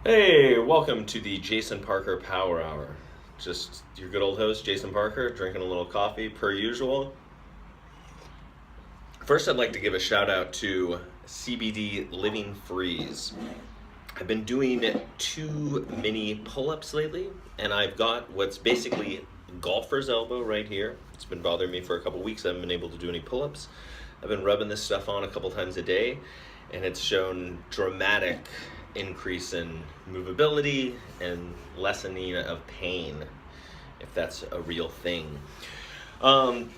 Hey, welcome to the Jason Parker Power Hour. Just your good old host, Jason Parker, drinking a little coffee per usual. First, I'd like to give a shout out to CBD Living Freeze. I've been doing two mini pull ups lately, and I've got what's basically golfer's elbow right here. It's been bothering me for a couple weeks. I haven't been able to do any pull ups. I've been rubbing this stuff on a couple times a day, and it's shown dramatic increase in movability and lessening of pain, if that's a real thing. Um,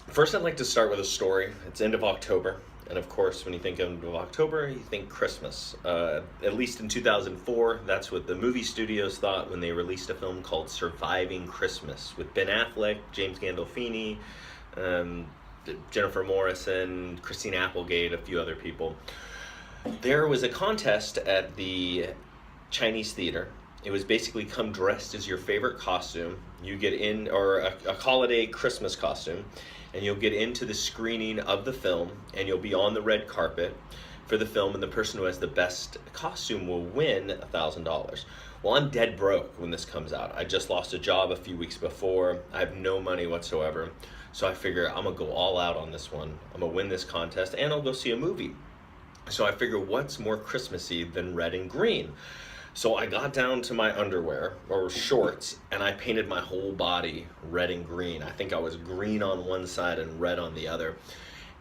First, I'd like to start with a story. It's end of October, and of course, when you think end of October, you think Christmas. At least in 2004, that's what the movie studios thought when they released a film called Surviving Christmas with Ben Affleck, James Gandolfini, um, Jennifer Morrison, Christine Applegate, a few other people. There was a contest at the Chinese theater. It was basically come dressed as your favorite costume. You get in, or a holiday Christmas costume, and you'll get into the screening of the film, and you'll be on the red carpet for the film, and the person who has the best costume will win $1,000. Well, I'm dead broke when this comes out. I just lost a job a few weeks before. I have no money whatsoever. So I figure I'm gonna go all out on this one. I'm gonna win this contest, and I'll go see a movie. So I figure, what's more Christmassy than red and green? So I got down to my underwear or shorts, and I painted my whole body red and green. I think I was green on one side and red on the other.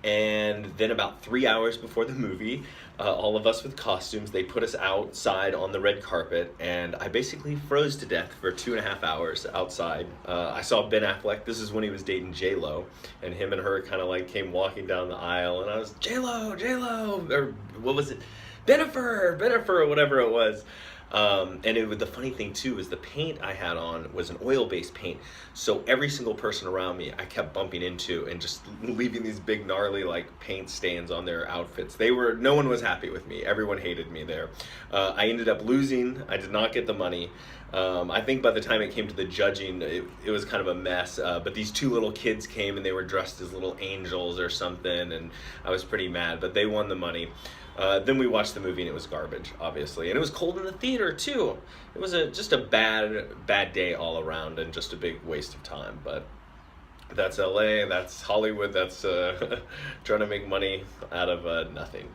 And then about 3 hours before the movie, all of us with costumes, they put us outside on the red carpet, and I basically froze to death for 2.5 hours outside. I saw Ben Affleck. This is when he was dating J-Lo, and him and her kind of like came walking down the aisle, and I was, J-Lo, J-Lo, or what was it? Bennifer, or whatever it was. The funny thing too is the paint I had on was an oil-based paint. So every single person around me I kept bumping into and just leaving these big gnarly like paint stains on their outfits. No one was happy with me. Everyone hated me there. I ended up losing. I did not get the money. I think by the time it came to the judging, it was kind of a mess. But these two little kids came and they were dressed as little angels or something, and I was pretty mad, but they won the money. Then we watched the movie and it was garbage, obviously. And it was cold in the theater too. It was just a bad day all around and just a big waste of time. But that's LA, that's Hollywood, that's trying to make money out of nothing.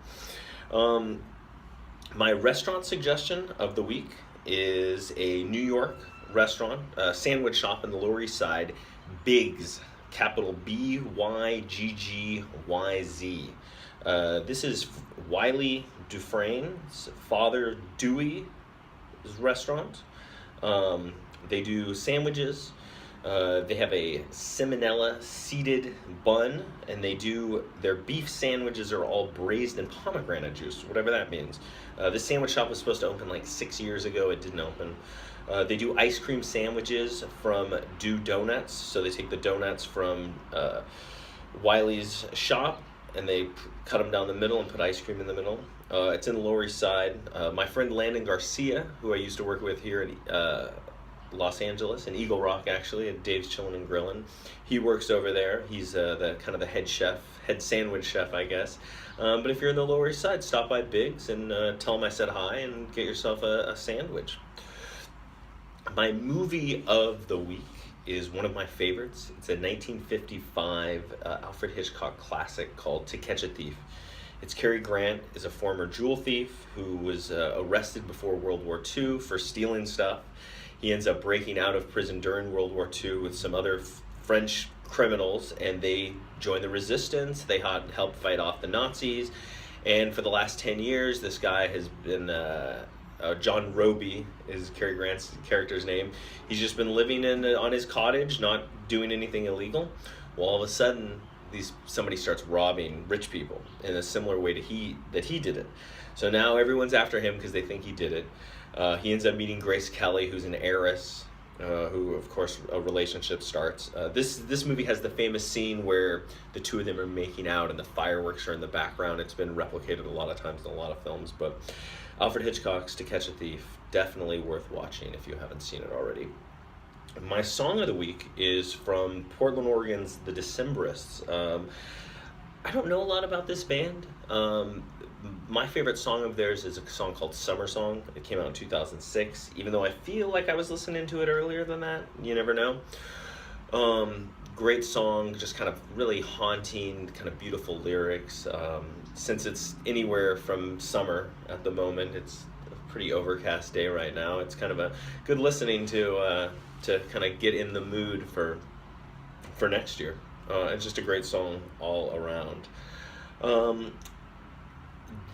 My restaurant suggestion of the week is a New York restaurant, a sandwich shop in the Lower East Side, Biggs, capital Bygggyz. This is Wiley Dufresne's father Dewey's restaurant. They do sandwiches. They have a salmonella seeded bun, and their beef sandwiches are all braised in pomegranate juice, whatever that means. This sandwich shop was supposed to open like 6 years ago. It didn't open. They do ice cream sandwiches from Do Donuts. So they take the donuts from Wiley's shop, and they cut them down the middle and put ice cream in the middle. It's in the Lower East Side. My friend Landon Garcia, who I used to work with here in Los Angeles, in Eagle Rock actually, at Dave's Chillin' and Grillin', he works over there. He's the kind of the head sandwich chef, I guess. But if you're in the Lower East Side, stop by Biggs and tell him I said hi and get yourself a sandwich. My movie of the week is one of my favorites. It's a 1955 Alfred Hitchcock classic called To Catch a Thief. It's Cary Grant is a former jewel thief who was arrested before World War II for stealing stuff. He ends up breaking out of prison during World War II with some other French criminals, and they join the resistance. They help fight off the Nazis, and for the last 10 years, this guy has been John Roby is Cary Grant's character's name. He's just been living on his cottage, not doing anything illegal. Well, all of a sudden, somebody starts robbing rich people in a similar way that he did it. So now everyone's after him because they think he did it. He ends up meeting Grace Kelly, who's an heiress, who, of course, a relationship starts. This movie has the famous scene where the two of them are making out and the fireworks are in the background. It's been replicated a lot of times in a lot of films, but Alfred Hitchcock's To Catch a Thief, definitely worth watching if you haven't seen it already. My song of the week is from Portland, Oregon's The Decemberists. I don't know a lot about this band. My favorite song of theirs is a song called Summer Song. It came out in 2006, even though I feel like I was listening to it earlier than that. You never know. Great song, just kind of really haunting, kind of beautiful lyrics. Since it's anywhere from summer at the moment, it's a pretty overcast day right now. It's kind of a good listening to kind of get in the mood for next year. It's just a great song all around.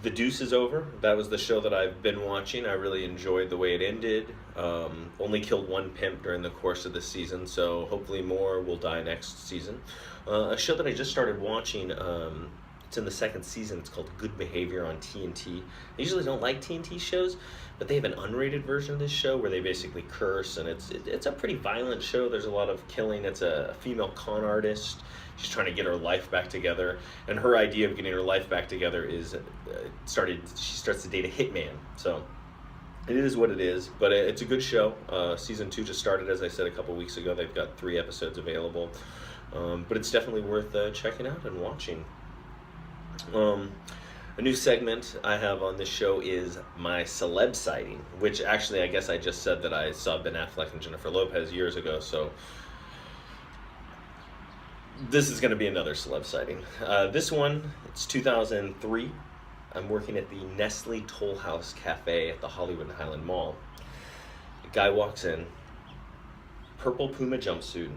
The Deuce is over. That was the show that I've been watching. I really enjoyed the way it ended. Only killed one pimp during the course of the season, so hopefully more will die next season. A show that I just started watching, it's in the second season. It's called Good Behavior on TNT. I usually don't like TNT shows, but they have an unrated version of this show where they basically curse, and it's a pretty violent show. There's a lot of killing. It's a female con artist. She's trying to get her life back together, and her idea of getting her life back together is she starts to date a hitman. So it is what it is, but it's a good show. Season 2 just started, as I said, a couple weeks ago. They've got 3 episodes available, but it's definitely worth checking out and watching. A new segment I have on this show is my celeb sighting, which actually I guess I just said that I saw Ben Affleck and Jennifer Lopez years ago, so this is going to be another celeb sighting. This one, it's 2003. I'm working at the Nestle Toll House Cafe at the Hollywood and Highland Mall. A guy walks in, purple Puma jumpsuit,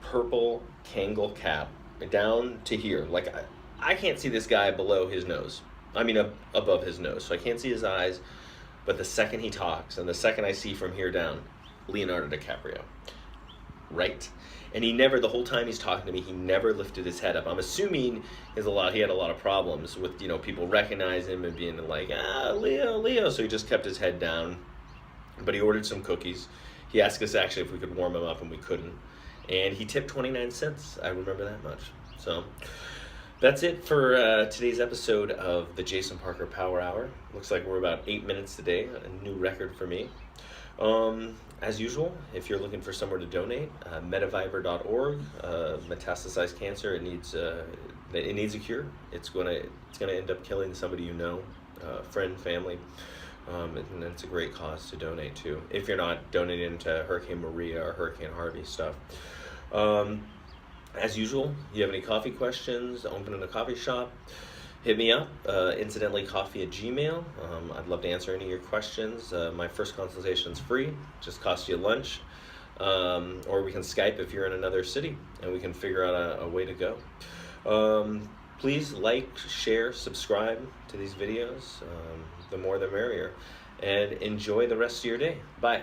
purple Kangol cap, down to here. Like, I can't see this guy below his nose. I mean, above his nose. So I can't see his eyes. But the second he talks, and the second I see from here down, Leonardo DiCaprio. Right? And he never, the whole time he's talking to me, he never lifted his head up. I'm assuming he had a lot of problems with, people recognizing him and being like, Leo. So he just kept his head down. But he ordered some cookies. He asked us actually if we could warm him up, and we couldn't. And he tipped 29 cents. I remember that much. So that's it for today's episode of the Jason Parker Power Hour. Looks like we're about 8 minutes today, a new record for me. As usual, if you're looking for somewhere to donate, metaviber.org, metastasized cancer, it needs a cure. It's gonna end up killing somebody you know, friend, family, and it's a great cause to donate to if you're not donating to Hurricane Maria or Hurricane Harvey stuff. As usual, you have any coffee questions, opening a coffee shop, hit me up, incidentallycoffee@gmail. I'd love to answer any of your questions. My first consultation is free, just costs you lunch. Or we can Skype if you're in another city, and we can figure out a way to go. Please like, share, subscribe to these videos. The more the merrier. And enjoy the rest of your day. Bye.